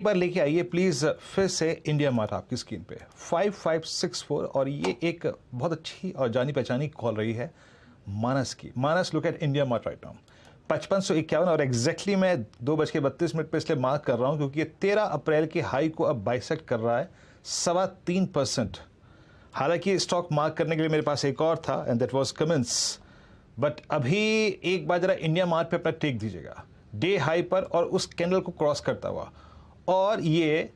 एक बार लेके आइए प्लीज फिर से इंडिया मार्ट आपकी स्क्रीन पे 5564 और ये एक बहुत अच्छी और जानी पहचानी कॉल रही है मानस की। Manas, look at India mart right now 5551 और एग्जैक्टली मैं 2:32 पे इसलिए मार्क कर रहा हूँ क्योंकि ये 13 अप्रैल की हाई को अब बाइसेक्ट कर रहा है 3.25%। हालांकि स्टॉक मार्क करने के लिए मेरे पास एक और था and that was Cummins, but अभी एक बार जरा इंडिया मार्ट पे अपना टेक दीजिएगा डे हाई पर और उस कैंडल को क्रॉस करता हुआ। और ये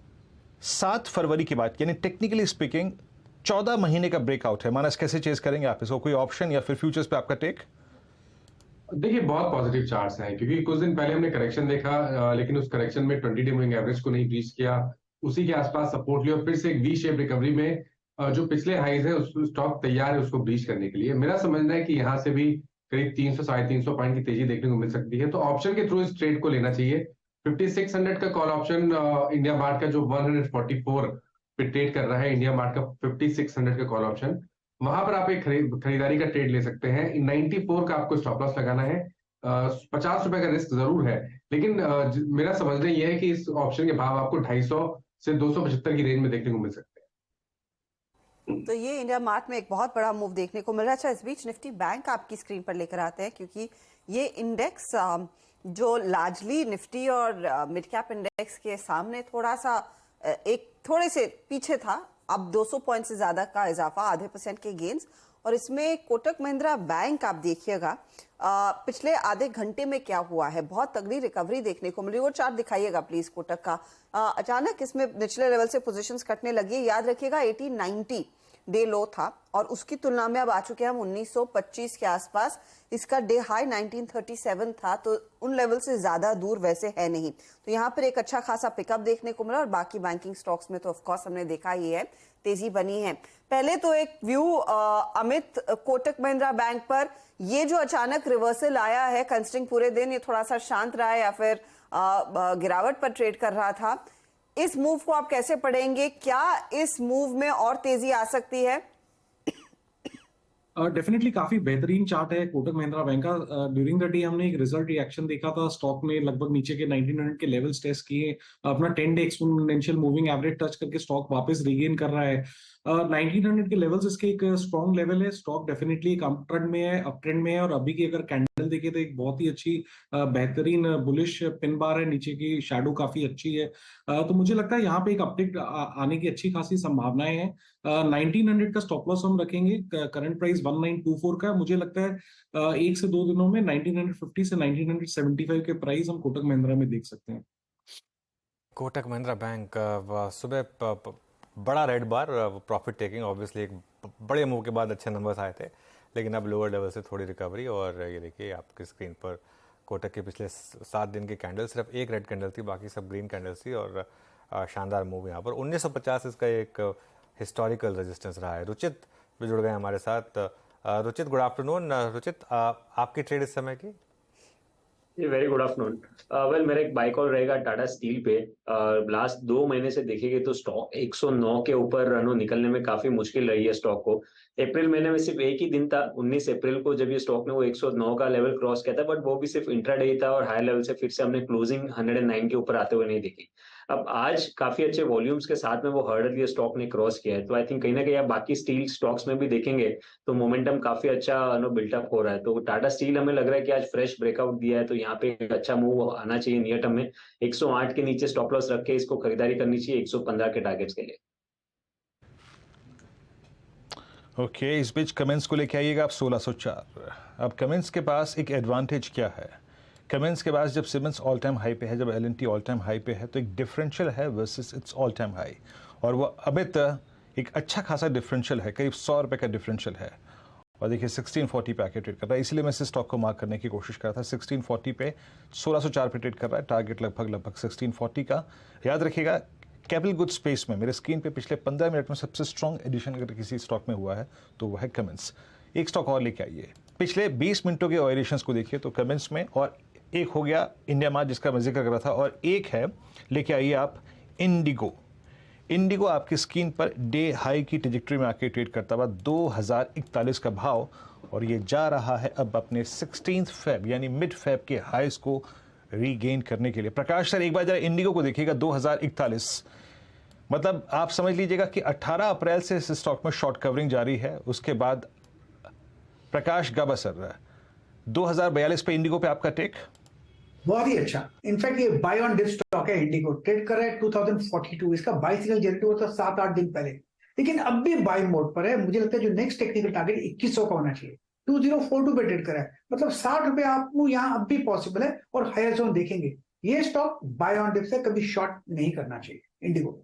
7 फरवरी की बात, यानी टेक्निकली स्पीकिंग 14 महीने का ब्रेकआउट है। मानस, कैसे चेज करेंगे आप इसको? कोई ऑप्शन या फिर फ्यूचर्स पे आपका टेक? देखिए, बहुत पॉजिटिव चार्ट्स हैं क्योंकि कुछ दिन पहले हमने करेक्शन देखा, लेकिन उस करेक्शन में 20 डे मूविंग एवरेज को नहीं ब्रीच किया, उसी के आसपास सपोर्ट लिया और फिर से एक वी शेप रिकवरी में जो पिछले हाईज है उस स्टॉक तैयार है उसको ब्रीच करने के लिए। मेरा समझना है कि यहाँ से भी करीब 300 350 पॉइंट की तेजी देखने को मिल सकती है, तो ऑप्शन के थ्रू इस ट्रेड को लेना चाहिए। 5600 का कॉल ऑप्शन इंडिया मार्ट का जो 144 पे ट्रेड कर रहा है, इंडिया मार्ट का 5600 का कॉल ऑप्शन, वहां पर आप एक खरीदारी का ट्रेड ले सकते हैं। 94 का आपको स्टॉप लॉस लगाना है। 50 रुपए का रिस्क जरूर है, लेकिन मेरा समझना यह है कि इस ऑप्शन के भाव आपको 250 से 275 की रेंज में देखने को मिल सकते हैं। तो ये इंडिया मार्ट में एक बहुत बड़ा मूव देखने को मिल रहा है। अच्छा, इस बीच निफ्टी बैंक आपकी स्क्रीन पर लेकर आते हैं क्योंकि ये इंडेक्स जो लार्जली निफ्टी और मिड कैप इंडेक्स के सामने थोड़ा सा थोड़े से पीछे था, अब 200 पॉइंट से ज्यादा का इजाफा, आधे % के गेन्स। और इसमें कोटक महिंद्रा बैंक आप देखिएगा पिछले आधे घंटे में क्या हुआ है, बहुत तगड़ी रिकवरी देखने को मिली। वो चार्ट दिखाइएगा प्लीज कोटक का। अचानक इसमें निचले लेवल से पोजीशंस कटने लगी। याद रखिएगा 1890 डे लो था और उसकी तुलना में अब आ चुके हैं हम 1925 के आसपास। इसका डे हाई 1937 था, तो उन लेवल से ज्यादा दूर वैसे है नहीं। तो यहाँ पर एक अच्छा खासा पिकअप देखने को मिला और बाकी बैंकिंग स्टॉक्स में तो ऑफकोर्स हमने देखा ही है तेजी बनी है। पहले तो एक व्यू अमित, कोटक महिंद्रा बैंक पर ये जो अचानक रिवर्सल आया है, कंसिडरिंग पूरे दिन ये थोड़ा सा शांत रहा है या फिर गिरावट पर ट्रेड कर रहा था, इस मूव को आप कैसे पढ़ेंगे? क्या इस मूव में और तेजी आ सकती है? डेफिनेटली काफी बेहतरीन चार्ट है कोटक महिंद्रा बैंक का। ड्यूरिंग द डे हमने एक रिजल्ट रिएक्शन देखा था, स्टॉक ने लगभग नीचे के 1900 के लेवल्स टेस्ट किए, अपना 10 day exponential moving average touch करके स्टॉक वापस रीगेन कर रहा है। 1900 के लेवल्स इसके एक स्ट्रॉन्ग लेवल है। स्टॉक डेफिनेटली एक अप ट्रेंड में है, और अभी की अगर कैंडल देखे तो एक बहुत ही अच्छी बेहतरीन बुलिश पिन बार है, नीचे की शैडो काफी अच्छी है। तो मुझे लगता है यहाँ पे एक अपटिक आने की अच्छी खासी संभावनाएं हैं। 1900 का स्टॉप लॉस हम रखेंगे, करंट प्राइस 1924 का। मुझे लगता है 1 से 2 दिनों में 1950 से 1975 के प्राइस हम कोटक महिंद्रा में देख सकते हैं। कोटक महिंद्रा बैंक सुबह बड़ा रेड बार, प्रॉफिट टेकिंग, ऑब्वियसली एक बड़े मूव के बाद अच्छे नंबर्स आए थे, लेकिन अब लोअर लेवल से थोड़ी रिकवरी। और ये देखिए आपकी स्क्रीन पर कोटक के पिछले 7 दिन की कैंडल, सिर्फ एक रेड कैंडल थी, बाकी सब ग्रीन कैंडल्स थी और शानदार मूव यहाँ पर। 1950 इसका एक हिस्टोरिकल रेजिस्टेंस रहा है। रुचित भी जुड़ गए हमारे साथ। Ruchit, good afternoon. रुचित, आपकी ट्रेड इस समय की? Very good afternoon. वेल, मेरा एक बाय कॉल रहेगा टाटा स्टील पे। लास्ट 2 महीने से देखेंगे तो स्टॉक 109 के ऊपर निकलने में काफी मुश्किल रही है स्टॉक को। अप्रैल महीने में सिर्फ एक ही दिन था, 19 अप्रैल को, जब ये स्टॉक ने वो 109 का लेवल क्रॉस किया था, बट वो भी सिर्फ इंट्राडे ही था और हाई लेवल से फिर से हमने क्लोजिंग 109 के ऊपर आते हुए नहीं देखी। अब आज काफी अच्छे वॉल्यूम्स के साथ में वो हर्डल ये स्टॉक ने क्रॉस किया है, तो आई थिंक कहीं ना कहीं आप बाकी स्टील स्टॉक्स में भी देखेंगे तो मोमेंटम काफी अच्छा बिल्टअप हो रहा है। तो टाटा स्टील हमें लग रहा है कि आज फ्रेश ब्रेकआउट दिया है, तो यहाँ पे एक अच्छा मूव आना चाहिए नियर टर्म में। 108 के नीचे स्टॉप लॉस रख के इसको खरीदारी करनी चाहिए 115 के टारगेट्स के लिए। ओके, इस बीच कमेंट्स को लेके आइएगा आप 1604। अब कमेंट्स के पास एक एडवांटेज क्या है? कमेंट्स के पास जब सिमेंस ऑल टाइम हाई पे है, जब एल&टी ऑल टाइम हाई पे है, तो एक डिफरेंशियल है versus it's all time high, और वो अमित एक अच्छा खासा डिफरेंशियल है, करीब 100 रुपये का डिफरेंशियल है। और देखिए 1640 पे आके ट्रेड कर रहा है, इसलिए मैं इस स्टॉक को मार्क करने की कोशिश कर रहा था। 1640 पे 1604 पे ट्रेड कर रहा है, टारगेट लगभग 1640 का। याद रखिएगा कैपिटल गुड स्पेस में मेरे स्क्रीन पे पिछले 15 मिनट में सबसे स्ट्रॉन्ग एडिशन अगर किसी स्टॉक में हुआ है तो वह है कमेंट्स। एक स्टॉक और लेके आइए, पिछले 20 मिनटों के ऑयरेशंस को देखिए तो कमेंट्स में, और एक हो गया इंडिया मार्ट जिसका मैं जिक्र कर रहा था, और एक है लेके आइए आप इंडिगो। इंडिगो आपकी स्क्रीन पर डे हाई की ट्रेजेक्टरी में आके ट्रेड करता हुआ 2041 का भाव, और ये जा रहा है अब अपने 16 फेब यानी मिड फेब के हाईस को रीगेन करने के लिए। प्रकाश सर, एक बार जरा इंडिगो को देखिएगा, 2041, मतलब आप समझ लीजिएगा कि 18 अप्रैल से इस स्टॉक में शॉर्ट कवरिंग जारी है। उसके बाद प्रकाश गाबा सर, 2042 पे इंडिगो पे आपका टेक? बहुत ही अच्छा। इनफैक्ट ये बाय ऑन डिप स्टॉक है, इंडिगो ट्रेड कर रहा है 2042, इसका बाय सिग्नल जनरेट हुआ था 7-8 दिन पहले, लेकिन अब भी बाय मोड पर है। मुझे लगता है जो नेक्स्ट टेक्निकल टारगेट 2100 का होना चाहिए। 2042 पे ट्रेड कर रहा है, मतलब 60 रुपए आपको यहाँ अब भी पॉसिबल है और हायर जोन देखेंगे। ये स्टॉक बाय ऑन डिप से कभी शॉर्ट नहीं करना चाहिए इंडिगो।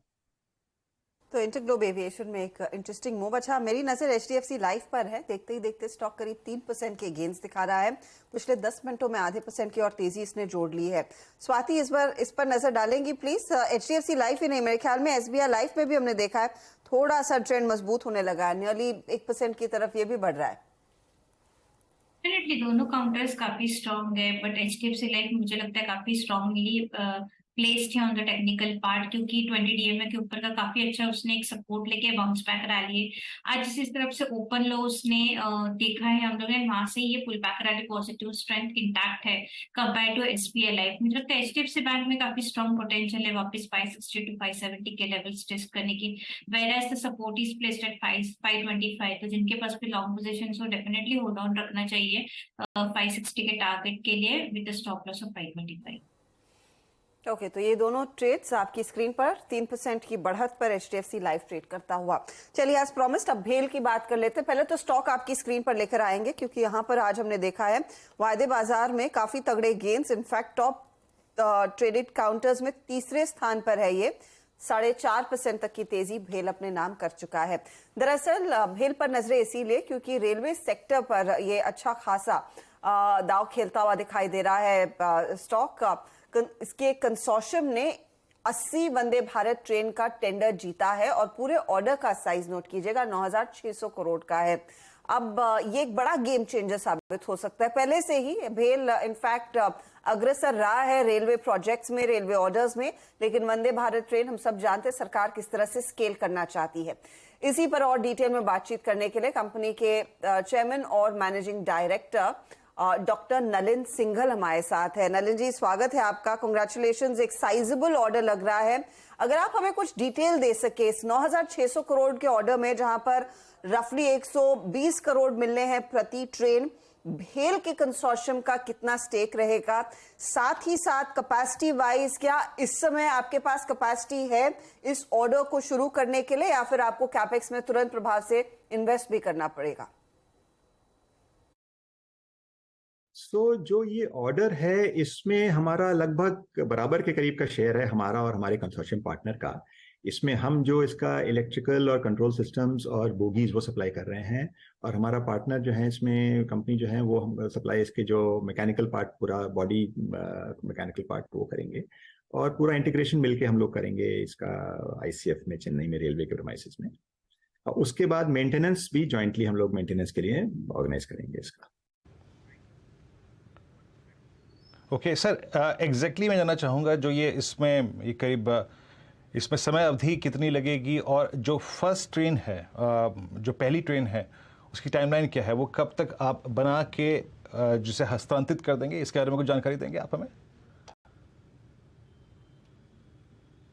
तो इंटरग्लोब एविएशन में एक इंटरेस्टिंग मूव। अच्छा, मेरी नजर एचडीएफसी लाइफ पर है। देखते ही देखते स्टॉक करीब 3% के गेन्स दिखा रहा है। पिछले 10 मिनटों में आधे % की और तेजी इसने जोड़ ली है। स्वाति, इस पर नजर डालेंगी प्लीज? एचडीएफसी लाइफ ही नहीं, मेरे ख्याल में एसबीआई लाइफ में भी हमने देखा है थोड़ा सा ट्रेंड मजबूत होने लगा है, नियरली 1% की तरफ ये भी बढ़ रहा है। डेफिनेटली दोनों काउंटर्स काफी स्ट्रांग है, बट एचडीएफसी लाइफ मुझे लगता है काफी स्ट्रांगली प्लेस्ड है ऑन द टेक्निकल पार्ट, क्योंकि 20 डीएमए के ऊपर का काफी अच्छा उसने एक सपोर्ट लेके बाउंस बैक रैली है। आज इस तरफ से ओपन लो उसने देखा है हम लोगों ने, वहां से ये pull back rally positive strength intact है कंपेयर टू एसबीआई लाइफ। मुझे लगता है एचडीएफसी बैंक में काफी स्ट्रांग पोटेंशियल है वापस 560 टू 570 के लेवल्स टेस्ट करने की, where as the support is placed at 525। तो जिनके पास भी लॉन्ग पोजीशन हो डेफिनेटली होल्ड ऑन रखना चाहिए 560 के टारगेट के लिए with stop loss of 525। Okay, तो ये दोनों ट्रेड्स आपकी स्क्रीन पर 3% की बढ़त पर एचडीएफसी लाइफ ट्रेड करता हुआ। चलिए, आज प्रॉमिस्ड अब भेल की बात कर लेते हैं। पहले तो स्टॉक आपकी स्क्रीन पर लेकर आएंगे, क्योंकि यहाँ पर आज हमने देखा है वायदे बाजार में काफी तगड़े gains. In fact top traded counters में तीसरे स्थान पर है ये। 4.5% तक की तेजी भेल अपने नाम कर चुका है। दरअसल भेल पर नजरें इसीलिए क्योंकि रेलवे सेक्टर पर ये अच्छा खासा दाव खेलता हुआ दिखाई दे रहा है स्टॉक। इसके कंसोर्शियम ने 80 वंदे भारत ट्रेन का टेंडर जीता है और पूरे ऑर्डर का साइज नोट कीजिएगा 9,600 करोड़ का है। अब ये एक बड़ा गेम चेंजर साबित हो सकता है। पहले से ही भेल इनफैक्ट अग्रसर रहा है रेलवे प्रोजेक्ट्स में, रेलवे ऑर्डर्स में, लेकिन वंदे भारत ट्रेन हम सब जानते हैं सरकार किस तरह से स्केल करना चाहती है। इसी पर और डिटेल में बातचीत करने के लिए कंपनी के चेयरमैन और managing director doctor Nalin Singhal हमारे साथ है। नलिन जी, स्वागत है आपका। कांग्रेचुलेशंस, एक साइजेबल ऑर्डर लग रहा है। अगर आप हमें कुछ डिटेल दे सके इस 9,600 करोड़ के ऑर्डर में, जहां पर रफली 120 करोड़ मिलने हैं प्रति ट्रेन, भेल के कंसोर्शियम का कितना स्टेक रहेगा, साथ ही साथ कैपेसिटी वाइज क्या इस समय आपके पास कैपेसिटी है इस ऑर्डर को शुरू करने के लिए, या फिर आपको कैपेक्स में तुरंत प्रभाव से इन्वेस्ट भी करना पड़ेगा? जो ये ऑर्डर है इसमें हमारा लगभग बराबर के करीब का शेयर है, हमारा और हमारे कंसोर्शियम पार्टनर का। इसमें हम जो इसका इलेक्ट्रिकल और कंट्रोल सिस्टम्स और बोगीज वो सप्लाई कर रहे हैं, और हमारा पार्टनर जो है इसमें कंपनी जो है वो हम सप्लाई इसके जो मैकेनिकल पार्ट, पूरा बॉडी मैकेनिकल पार्ट वो करेंगे, और पूरा इंटीग्रेशन मिलके हम लोग करेंगे इसका आईसीएफ में, चेन्नई में रेलवे के प्रीमाइसेस में। उसके बाद मेंटेनेंस भी जॉइंटली हम लोग मेंटेनेंस के लिए ऑर्गेनाइज करेंगे इसका। ओके सर, एग्जैक्टली मैं जानना चाहूँगा जो ये इसमें ये करीब इसमें समय अवधि कितनी लगेगी, और जो फर्स्ट ट्रेन है, जो पहली ट्रेन है, उसकी टाइमलाइन क्या है, वो कब तक आप बना के जिसे हस्तांतरित कर देंगे, इसके बारे में कुछ जानकारी देंगे आप हमें?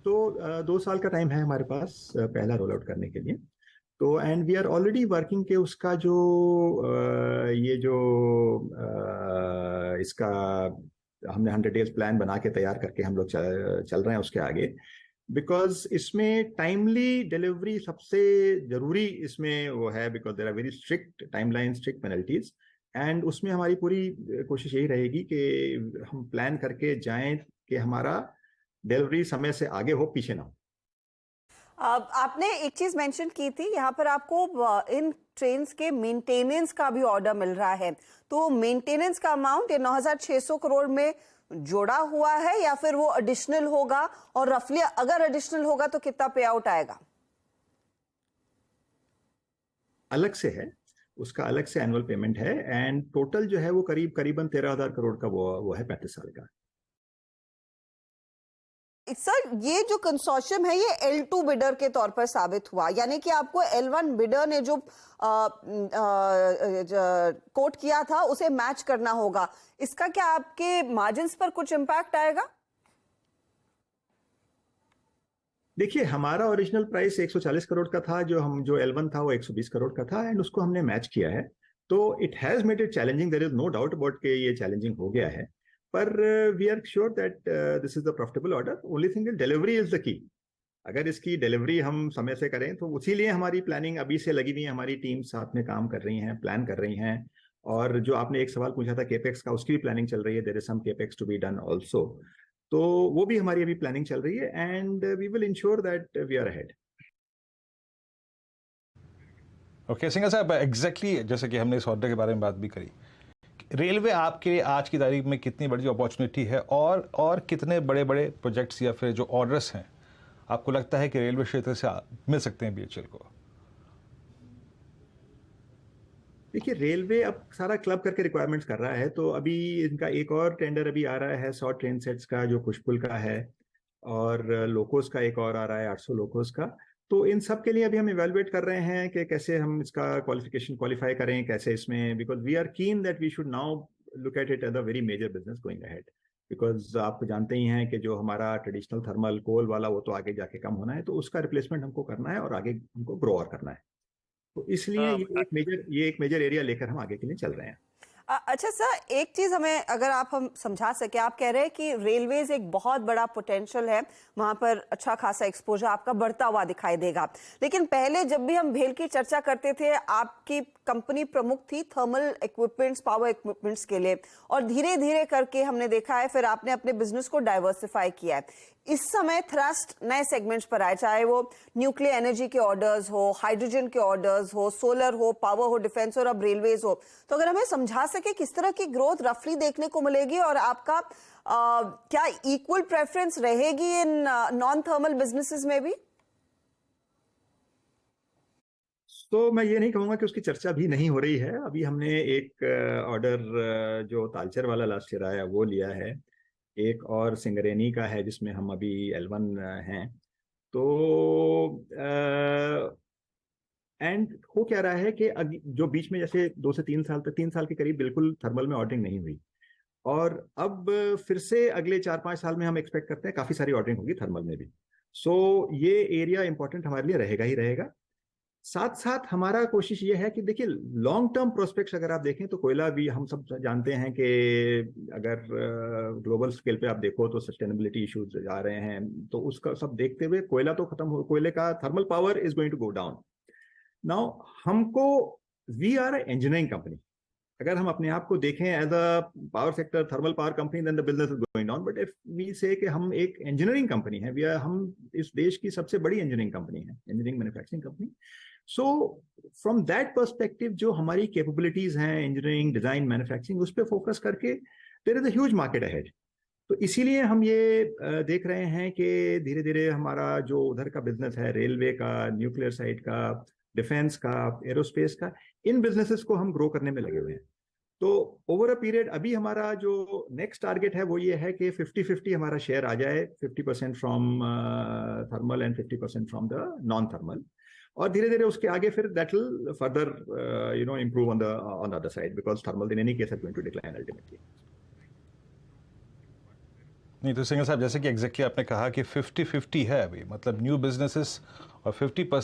तो 2 साल का टाइम है हमारे पास पहला रोल आउट करने के लिए। तो and we are already working के उसका जो ये जो इसका हमने 100 डेज प्लान बना के तैयार करके हम लोग चल रहे हैं उसके आगे, बिकॉज इसमें टाइमली डिलीवरी सबसे जरूरी इसमें वो है, because there are very strict timeline, strict penalties, and उसमें हमारी पूरी कोशिश यही रहेगी कि हम प्लान करके जाएं कि हमारा डिलीवरी समय से आगे हो, पीछे ना हो। आपने एक चीज मेंशन की थी, यहाँ पर आपको इन ट्रेन्स के मेंटेनेंस का भी ऑर्डर मिल रहा है, तो मेंटेनेंस का अमाउंट ये 9,600 करोड़ में जोड़ा हुआ है या फिर वो एडिशनल होगा, और रफली अगर एडिशनल होगा तो कितना पे आउट आएगा? अलग से है, उसका अलग से एनुअल पेमेंट है, एंड टोटल जो है वो करीबन 13,000 करोड़ का वो है 35 साल का। सर ये जो कंसोर्शियम है ये L2 बिडर के तौर पर साबित हुआ, यानी कि आपको L1 बिडर ने जो कोट किया था उसे मैच करना होगा। इसका क्या आपके मार्जिन्स पर कुछ इम्पैक्ट आएगा? देखिए, हमारा ओरिजिनल प्राइस 140 करोड़ का था, जो L1 था वो 120 करोड़ का था, एंड उसको हमने मैच किया है। तो it has made it challenging, there is no doubt about के ये चैलेंजिंग हो गया है, पर we are sure that this is the profitable order. Only thing is delivery is the key. अगर इसकी डिलीवरी हम समय से करें तो उसीलिए हमारी प्लानिंग अभी से लगी हुई है, हमारी टीम साथ में काम कर रही हैं, प्लान कर रही हैं। और जो आपने एक सवाल पूछा था केपेक्स का, उसकी भी प्लानिंग चल रही है, there is some capex to be done also. तो वो भी हमारी अभी प्लानिंग चल रही है, and we will ensure that we are ahead. Okay Singhal साहब, एग्जैक्टली जैसे कि हमने इस ऑर्डर के बारे में बात भी करी, रेलवे आपके लिए आज की तारीख में कितनी बड़ी अपॉर्चुनिटी है, और कितने बड़े बड़े प्रोजेक्ट्स या फिर जो ऑर्डर्स हैं आपको लगता है कि रेलवे क्षेत्र से मिल सकते हैं BHEL को? देखिए, रेलवे अब सारा क्लब करके रिक्वायरमेंट्स कर रहा है, तो अभी इनका एक और टेंडर अभी आ रहा है 100 ट्रेन सेट्स का, जो पुष्पुल का है, और लोकोस का एक और आ रहा है 800 लोकोस का। तो इन सब के लिए अभी हम इवेलुएट कर रहे हैं कि कैसे हम इसका क्वालिफाई करें, कैसे इसमें, because we are keen that we should now look at it as a very major business going ahead. Because आप जानते ही हैं कि जो हमारा ट्रेडिशनल थर्मल कोल वाला वो तो आगे जाके कम होना है, तो उसका रिप्लेसमेंट हमको करना है और आगे हमको ग्रो और करना है। तो इसलिए ये एक मेजर एरिया लेकर हम आगे के लिए चल रहे हैं। अच्छा सर, एक चीज हमें अगर हम समझा सके, आप कह रहे हैं कि रेलवेज एक बहुत बड़ा पोटेंशियल है, वहां पर अच्छा खासा एक्सपोजर आपका बढ़ता हुआ दिखाई देगा, लेकिन पहले जब भी हम भेल की चर्चा करते थे आपकी कंपनी प्रमुख थी थर्मल इक्विपमेंट्स, पावर इक्विपमेंट्स के लिए, और धीरे धीरे करके हमने देखा है फिर आपने अपने बिजनेस को डाइवर्सिफाई किया है। इस समय थ्रस्ट नए सेगमेंट्स पर आए, चाहे वो न्यूक्लियर एनर्जी के ऑर्डर्स हो, हाइड्रोजन के ऑर्डर्स हो, सोलर हो, पावर हो, डिफेंस हो, और अब रेलवेज हो। तो अगर हमें समझा सके किस तरह की ग्रोथ रफली देखने को मिलेगी, और आपका क्या इक्वल प्रेफरेंस रहेगी इन नॉन थर्मल बिजनेसेस में भी? तो मैं ये नहीं कहूंगा कि उसकी चर्चा भी नहीं हो रही है। अभी हमने एक ऑर्डर जो तालचेर वाला लास्ट ईयर आया वो लिया है, एक और सिंगरेनी का है जिसमें हम अभी L1 हैं। तो एंड हो क्या रहा है कि जो बीच में जैसे 2 से 3 साल तक, 3 साल के करीब बिल्कुल थर्मल में ऑर्डरिंग नहीं हुई, और अब फिर से अगले 4-5 साल में हम एक्सपेक्ट करते हैं काफी सारी ऑर्डरिंग होगी थर्मल में भी। सो ये एरिया इंपॉर्टेंट हमारे लिए रहेगा ही रहेगा। साथ साथ हमारा कोशिश ये है कि देखिए, लॉन्ग टर्म प्रोस्पेक्ट्स अगर आप देखें तो कोयला भी हम सब जानते हैं कि अगर ग्लोबल स्केल पे आप देखो तो सस्टेनेबिलिटी इश्यूज आ रहे हैं, तो उसका सब देखते हुए कोयला तो खत्म हो, कोयले का thermal power is going to go down. Now हमको, we are a engineering company. अगर हम अपने आप को देखें as a power sector thermal power company, then the business is going down. But if we say कि हम एक इंजीनियरिंग कंपनी है, हम इस देश की सबसे बड़ी इंजीनियरिंग कंपनी है, engineering manufacturing company. So from that perspective जो हमारी कैपेबिलिटीज हैं इंजीनियरिंग, डिजाइन, मैन्युफैक्चरिंग, उस पर फोकस करके there is a huge market ahead. तो इसीलिए हम ये देख रहे हैं कि धीरे धीरे हमारा जो उधर का बिजनेस है, रेलवे का, न्यूक्लियर साइड का, डिफेंस का, एरोस्पेस का, इन बिजनेसेस को हम ग्रो करने में लगे हुए हैं। तो ओवर अ पीरियड अभी हमारा जो नेक्स्ट टारगेट है वो ये है कि 50-50 हमारा शेयर आ जाए, 50% from thermal and 50% from the non thermal. और धीरे धीरे उसके आगे फिर that will further improve on the other side, because thermal in any case are going to decline ultimately. नहीं तो सिंघल साहब, जैसे कि एग्जैक्टली आपने कहा कि 50-50 है अभी, मतलब न्यू बिजनेसेस और 50%